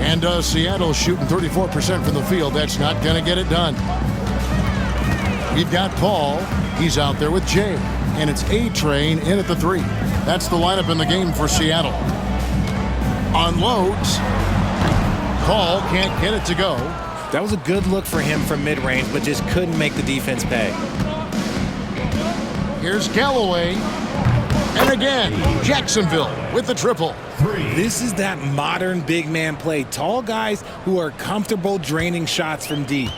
And Seattle shooting 34% from the field. That's not going to get it done. We've got Paul. He's out there with Jay. And it's A-Train in at the 3. That's the lineup in the game for Seattle. Unloads. Paul can't get it to go. That was a good look for him from mid-range, but just couldn't make the defense pay. Here's Galloway. And again, Jacksonville with the triple. This is that modern big man play. Tall guys who are comfortable draining shots from deep.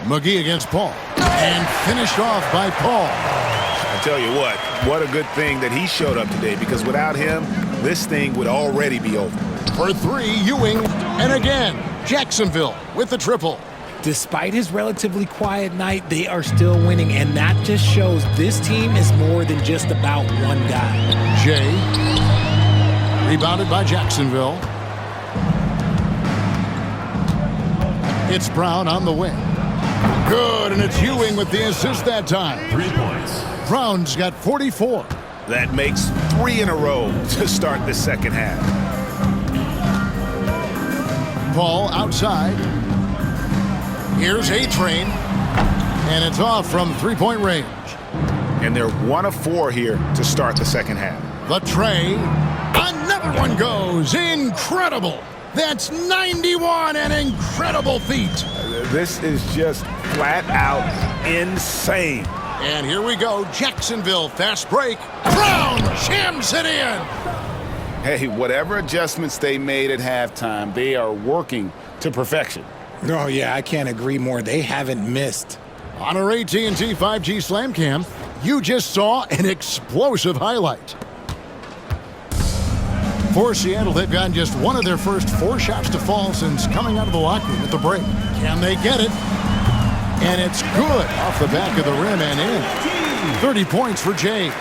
McGee against Paul. And finished off by Paul. I tell you what a good thing that he showed up today, because without him, this thing would already be over. For 3, Ewing. And again, Jacksonville with the triple. Despite his relatively quiet night, they are still winning, and that just shows this team is more than just about one guy. Jay. Rebounded by Jacksonville. It's Brown on the wing. Good, and it's Ewing with the assist that time. 3 points. Brown's got 44. That makes 3 in a row to start the second half. Paul outside. Here's A-Train. And it's off from 3-point range. And they're 1 of 4 here to start the second half. The tray. Another one goes. Incredible. That's 91, an incredible feat. This is just flat out insane. And here we go. Jacksonville, fast break. Brown jams it in. Hey, whatever adjustments they made at halftime, they are working to perfection. Oh, yeah, I can't agree more. They haven't missed. On our AT&T 5G Slam Cam, you just saw an explosive highlight. For Seattle, they've gotten just one of their first 4 shots to fall since coming out of the locker room at the break. Can they get it? And it's good off the back of the rim and in. 30 points for Jay.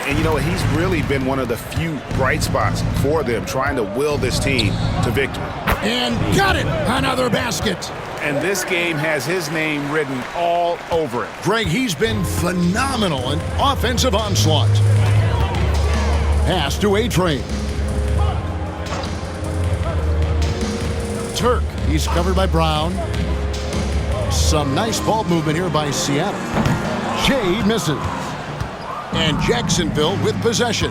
And you know what? He's really been one of the few bright spots for them, trying to will this team to victory. And got it! Another basket. And this game has his name written all over it. Greg, he's been phenomenal in offensive onslaught. Pass to A-Train. Turk, he's covered by Brown. Some nice ball movement here by Seattle. Jay misses. And Jacksonville with possession.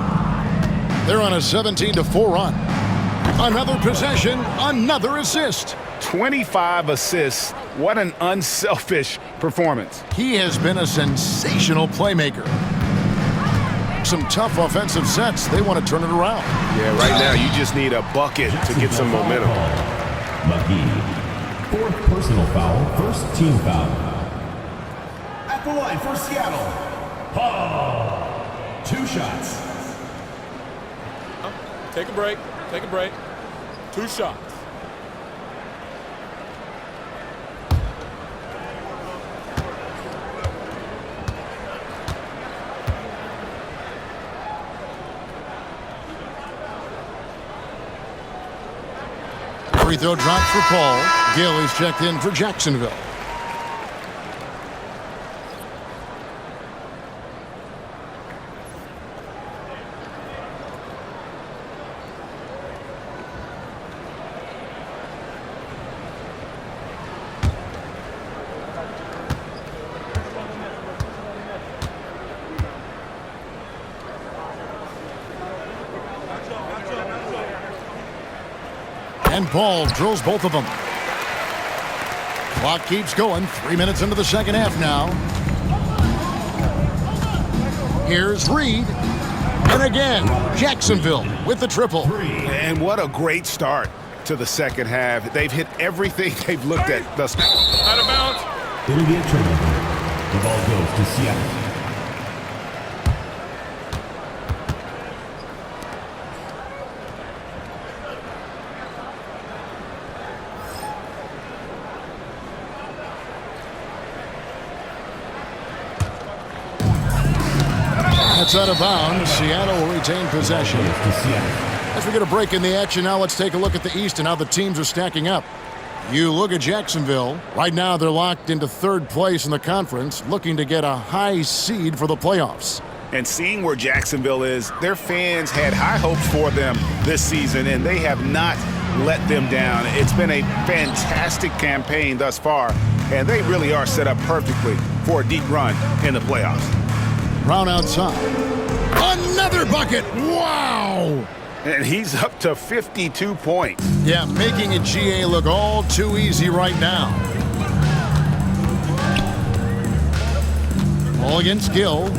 They're on a 17-4 run. Another possession, another assist. 25 assists. What an unselfish performance. He has been a sensational playmaker. Some tough offensive sets. They want to turn it around. Yeah, right now you just need a bucket to get some momentum. McGee. 4th personal foul, 1st team foul. At the line for Seattle, Paul. 2 shots. Take a break. Take a break. 2 shots. Free throw dropped for Paul. Gill is checked in for Jacksonville. And Paul drills both of them. Clock keeps going. 3 minutes into the second half now. Here's Reed. And again, Jacksonville with the triple. And what a great start to the second half. They've hit everything they've looked at thus far. Out of bounds. It'll be a turnover. The ball goes to Seattle. That's out of bounds. Seattle will retain possession. As we get a break in the action now, let's take a look at the East and how the teams are stacking up. You look at Jacksonville. Right now, they're locked into 3rd place in the conference, looking to get a high seed for the playoffs. And seeing where Jacksonville is, their fans had high hopes for them this season, and they have not let them down. It's been a fantastic campaign thus far, and they really are set up perfectly for a deep run in the playoffs. Brown outside. Another bucket. Wow. And he's up to 52 points. Yeah, making a GA look all too easy right now. Ball against Gill.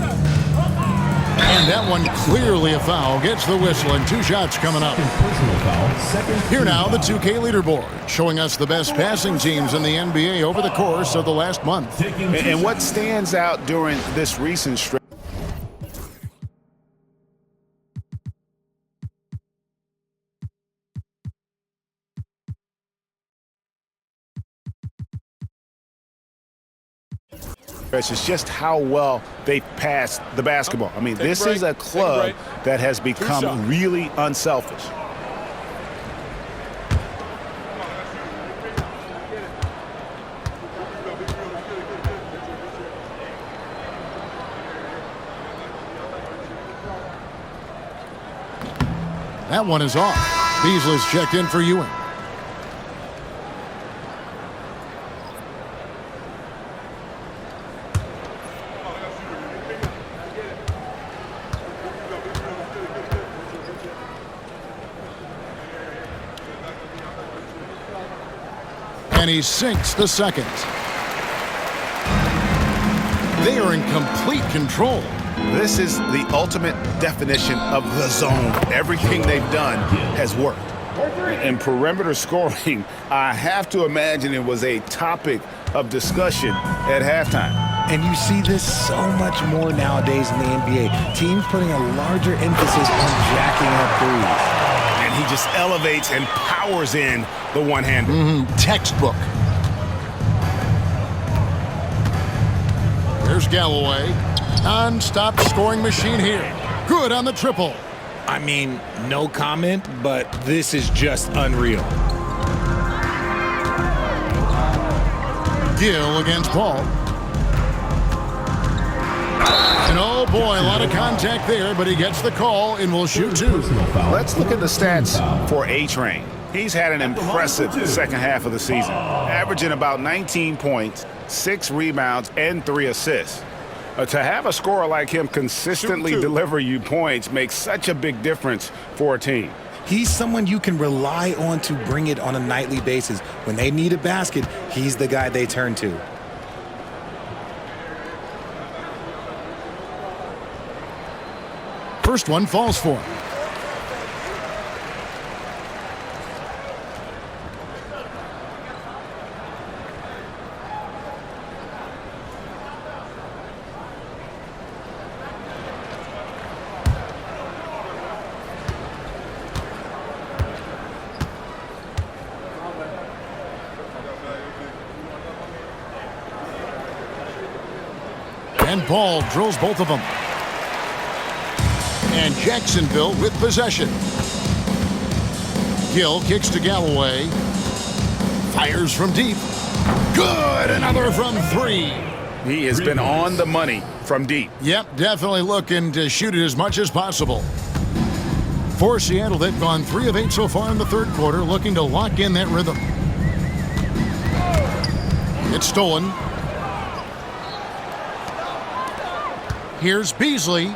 And that one clearly a foul. Gets the whistle, and 2 shots coming up. Personal foul. Second. Here now, the 2K leaderboard, showing us the best passing teams in the NBA over the course of the last month. And what stands out during this recent stretch is just how well they pass the basketball. I mean, this is a club that has become really unselfish. That one is off. Beasley's checked in for Ewing. And he sinks the second. They are in complete control. This is the ultimate definition of the zone. Everything they've done has worked. And perimeter scoring, I have to imagine it was a topic of discussion at halftime. And you see this so much more nowadays in the NBA. Teams putting a larger emphasis on jacking up threes. And he just elevates and powers in the one-hander. Textbook. There's Galloway. Non-stop scoring machine here. Good on the triple. I mean, no comment, but this is just unreal. Gill against Paul. And oh boy, a lot of contact there, but he gets the call and will shoot 2. Let's look at the stats for A-Train. He's had an impressive second half of the season, averaging about 19 points, 6 rebounds, and 3 assists. To have a scorer like him consistently deliver you points makes such a big difference for a team. He's someone you can rely on to bring it on a nightly basis. When they need a basket, he's the guy they turn to. First one falls for him. And Paul drills both of them. And Jacksonville with possession. Gill kicks to Galloway. Fires from deep. Good! Another from 3. He has been on the money from deep. Yep, definitely looking to shoot it as much as possible. For Seattle, they've gone 3 of 8 so far in the third quarter, looking to lock in that rhythm. It's stolen. Here's Beasley.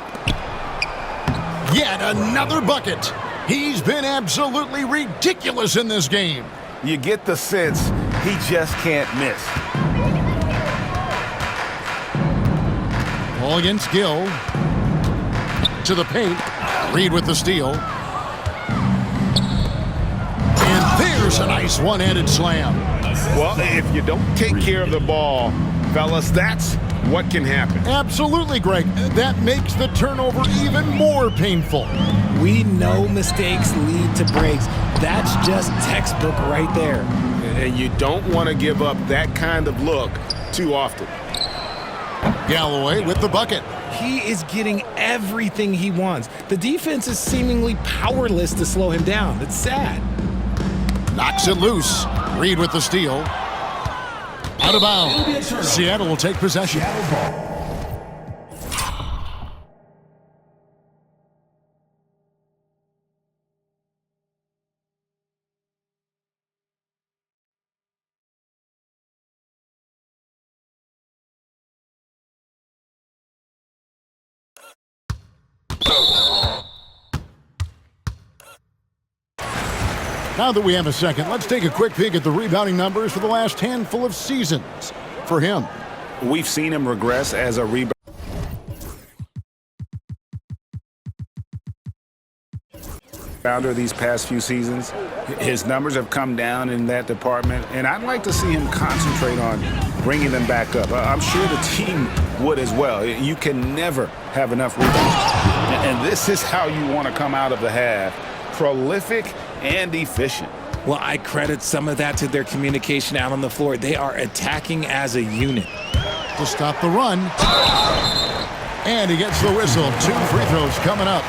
Yet another bucket. He's been absolutely ridiculous in this game. You get the sense he just can't miss. Ball against Gill. To the paint. Reed with the steal. And there's a nice one-handed slam. Well, if you don't take care of the ball, fellas, that's what can happen. Absolutely, Greg. That makes the turnover even more painful. We know mistakes lead to breaks. That's just textbook right there. And you don't want to give up that kind of look too often. Galloway with the bucket. He is getting everything he wants. The defense is seemingly powerless to slow him down. It's sad. Knocks it loose. Reed with the steal. Out of bounds. Seattle will take possession. Now that we have a second, let's take a quick peek at the rebounding numbers for the last handful of seasons for him. We've seen him regress as a rebounder these past few seasons. His numbers have come down in that department, and I'd like to see him concentrate on bringing them back up. I'm sure the team would as well. You can never have enough rebounds. And this is how you want to come out of the half: prolific and efficient. Well, I credit some of that to their communication out on the floor. They are attacking as a unit. To stop the run. And he gets the whistle. 2 free throws coming up.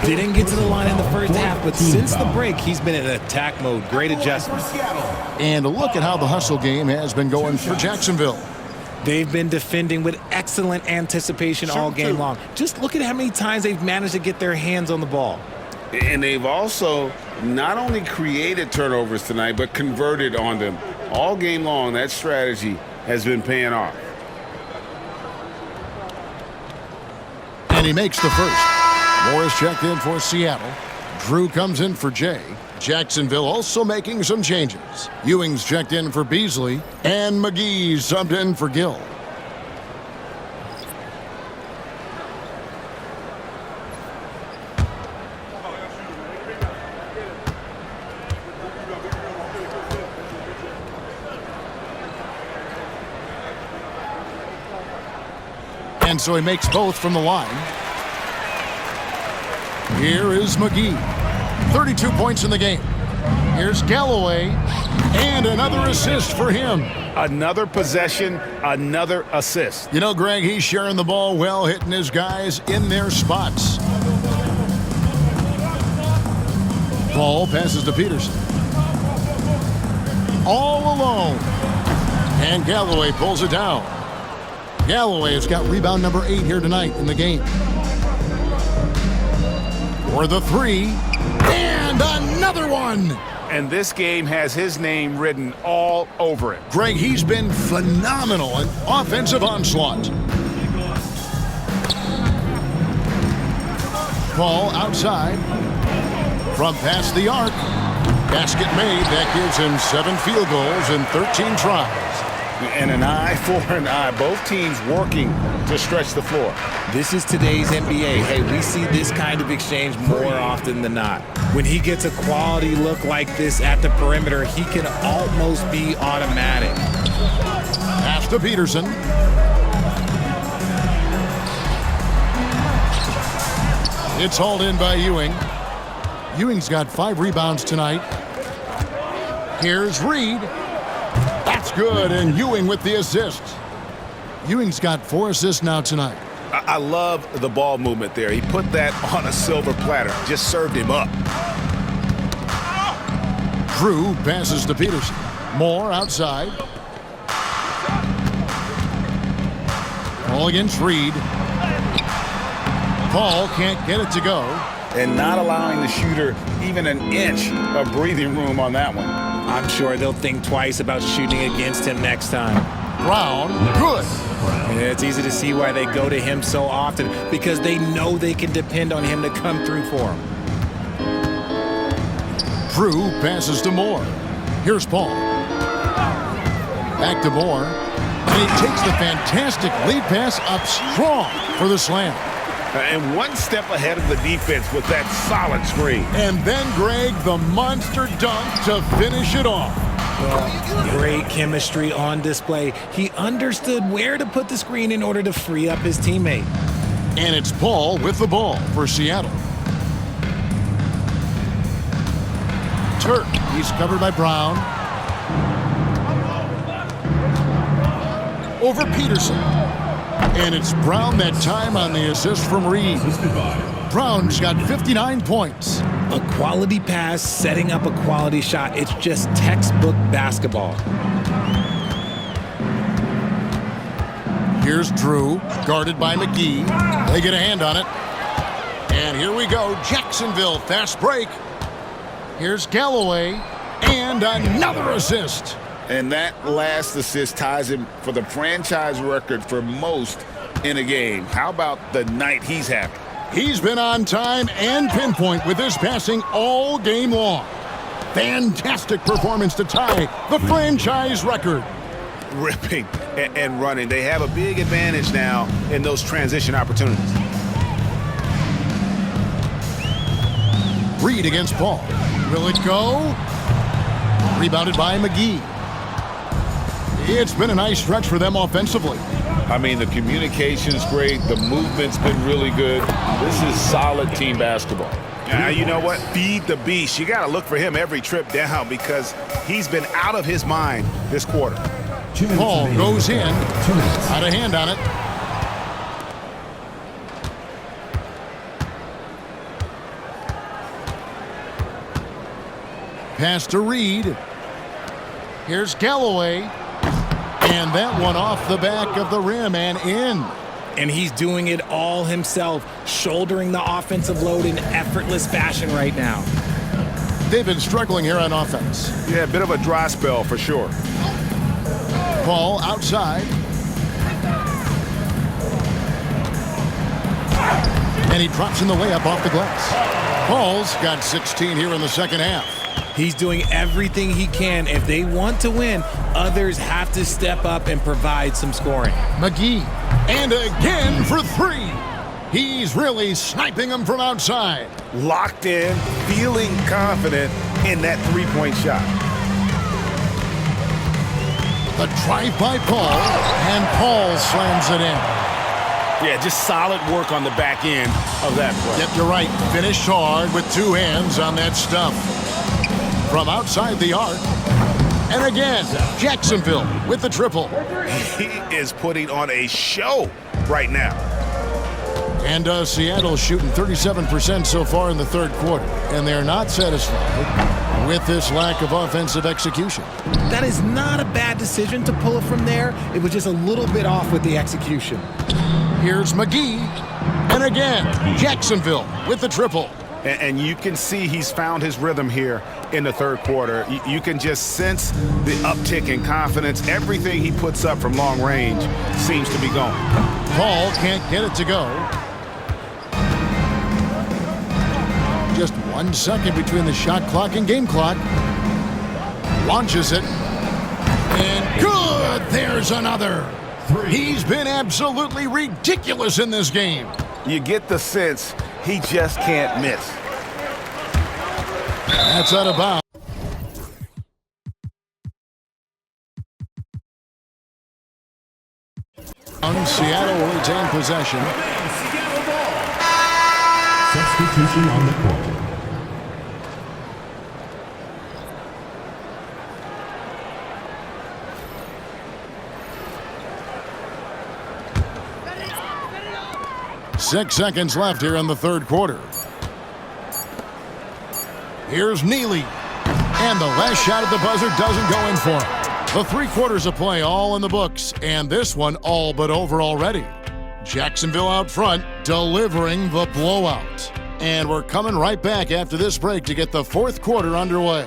Didn't get to the line in the first half, but since the break, he's been in attack mode. Great adjustment. And a look at how the hustle game has been going for Jacksonville. They've been defending with excellent anticipation all game long. Just look at how many times they've managed to get their hands on the ball. And they've also not only created turnovers tonight, but converted on them. All game long, that strategy has been paying off. And he makes the first. Morris checked in for Seattle. Drew comes in for Jay. Jacksonville also making some changes. Ewing's checked in for Beasley. And McGee's subbed in for Gill. And so he makes both from the line. Here is McGee. 32 points in the game. Here's Galloway. And another assist for him. Another possession, another assist. You know, Greg, he's sharing the ball well, hitting his guys in their spots. Ball passes to Peterson. All alone. And Galloway pulls it down. Galloway has got rebound number 8 here tonight in the game. For the 3. And another one. And this game has his name written all over it. Greg, he's been phenomenal in offensive onslaught. Ball outside. From past the arc. Basket made. That gives him 7 field goals in 13 tries. And an eye for an eye. Both teams working to stretch the floor. This is today's NBA. Hey, we see this kind of exchange more often than not. When he gets a quality look like this at the perimeter, he can almost be automatic. Pass to Peterson. It's hauled in by Ewing. Ewing's got 5 rebounds tonight. Here's Reed. That's good, and Ewing with the assist. Ewing's got 4 assists now tonight. I love the ball movement there. He put that on a silver platter. Just served him up. Drew passes to Peterson. Moore outside. Ball against Reed. Paul can't get it to go. And not allowing the shooter even an inch of breathing room on that one. I'm sure they'll think twice about shooting against him next time. Brown, good. And it's easy to see why they go to him so often, because they know they can depend on him to come through for them. Drew passes to Moore. Here's Paul. Back to Moore. And he takes the fantastic lead pass up strong for the slam. And one step ahead of the defense with that solid screen. And then, Greg, the monster dunk to finish it off. Great chemistry on display. He understood where to put the screen in order to free up his teammate. And it's Paul with the ball for Seattle. Turk, he's covered by Brown. Over Peterson. And it's Brown that time on the assist from Reed. Brown's got 59 points. A quality pass, setting up a quality shot. It's just textbook basketball. Here's Drew, guarded by McGee. They get a hand on it. And here we go, Jacksonville, fast break. Here's Galloway, and another assist. And that last assist ties him for the franchise record for most in a game. How about the night he's having? He's been on time and pinpoint with his passing all game long. Fantastic performance to tie the franchise record. Ripping and running. They have a big advantage now in those transition opportunities. Reed against Paul. Will it go? Rebounded by McGee. It's been a nice stretch for them offensively. I mean, the communication's great. The movement's been really good. This is solid team basketball. Now, you know what? Feed the beast. You got to look for him every trip down because he's been out of his mind this quarter. Paul goes in. Out of hand on it. Pass to Reed. Here's Galloway. And that one off the back of the rim and in. And he's doing it all himself, shouldering the offensive load in effortless fashion right now. They've been struggling here on offense. Yeah, a bit of a dry spell for sure. Paul outside. And he drops in the layup off the glass. Paul's got 16 here in the second half. He's doing everything he can. If they want to win, others have to step up and provide some scoring. McGee, and again for three. He's really sniping them from outside. Locked in, feeling confident in that three-point shot. The drive by Paul, and Paul slams it in. Yeah, just solid work on the back end of that play. Yep, you're right. Finished hard with two hands on that stuff. From outside the arc. And again, Jacksonville with the triple. He is putting on a show right now. And Seattle shooting 37% so far in the third quarter. And they're not satisfied with this lack of offensive execution. That is not a bad decision to pull it from there. It was just a little bit off with the execution. Here's McGee. And again, Jacksonville with the triple. And you can see he's found his rhythm here in the third quarter. You can just sense the uptick in confidence. Everything he puts up from long range seems to be going. Paul can't get it to go. Just 1 second between the shot clock and game clock. Launches it. And good! There's another. He's been absolutely ridiculous in this game. You get the sense he just can't miss. That's out of bounds. Seattle will retain possession. Substitution on the court. Six seconds left here in the third quarter. Here's Neely. And the last shot at the buzzer doesn't go in for him. The 3 quarters of play all in the books, and this one all but over already. Jacksonville out front, delivering the blowout. And we're coming right back after this break to get the fourth quarter underway.